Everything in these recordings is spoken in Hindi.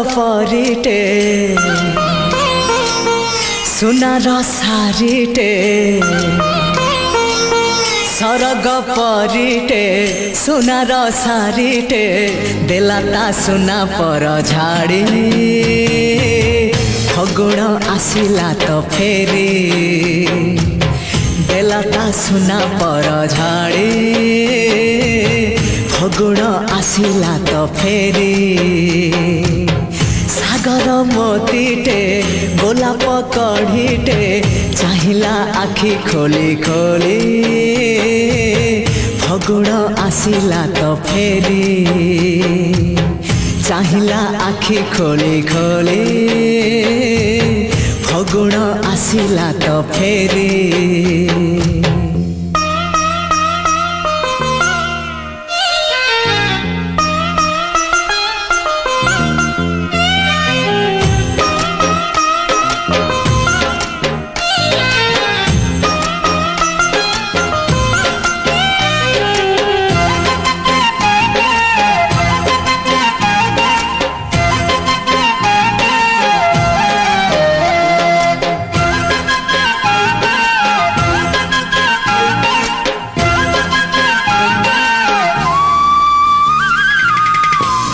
परिटे सुनार सारिटे सरग परिटे सुनार सारिटे देलाता सुना पर झाड़ी फगुण आसिला तो फेरी देलाता सुना पर झाड़ी फगुण आसिला तो फेरी सागर मोतीटे गोलाप कढ़ीटे चाहिला आखि खोली खोली फगुण आसिला तो फेरी चाहिला आखि खोली खोली फगुण आसिला तो फेरी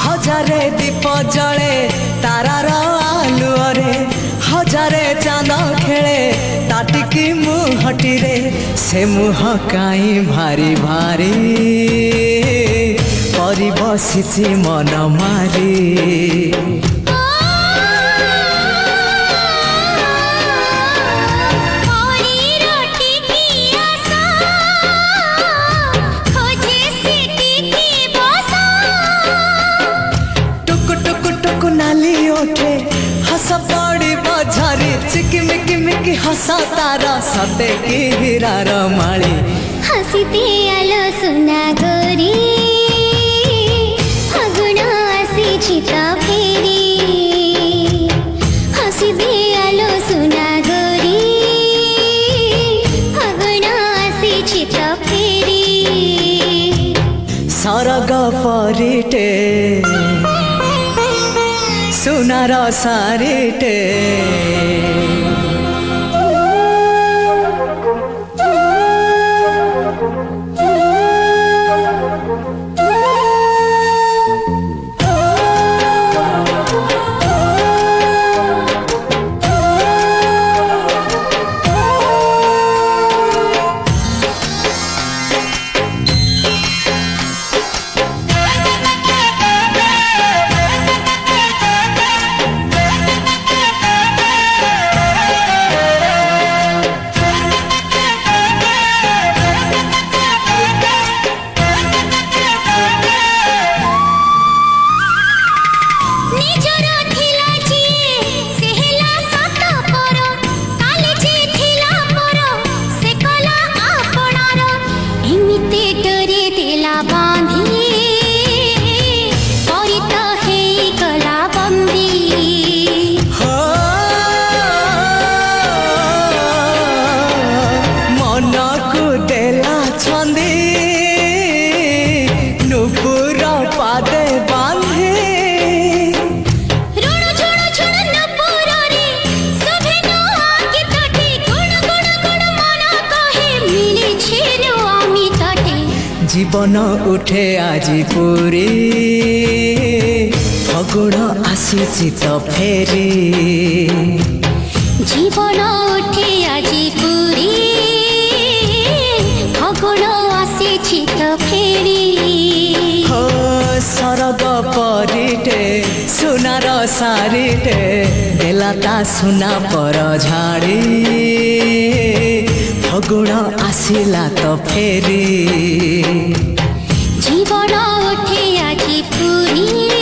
हजारे दीप जले तारार आलुअरे हजारे चांद खेले ताटिकी मुहटी रे से मुह काई भारी भारी परी बसिछि मन मारी नाली ओठे हस पड़ी बजारी चिकिमिकी मिकी हस तारा सते की हीरार माली हसीते आलो सुना गोरी फगुण आसी तो फेरी हसीते आलो सुना गोरी फगुण आसी तो फेरी सरग परिटे सुनार सारिटे जीवन उठे आजी पूरी फगुण आसी तो फेरी जीवन उठे आजी पूरी फगुण आसी तो फेरी हो सरग परिटे सुनार सारिटे देलाता सुना पर झाड़ी फगुण आसिला तो फेरी जीवन उठे आजी पूरी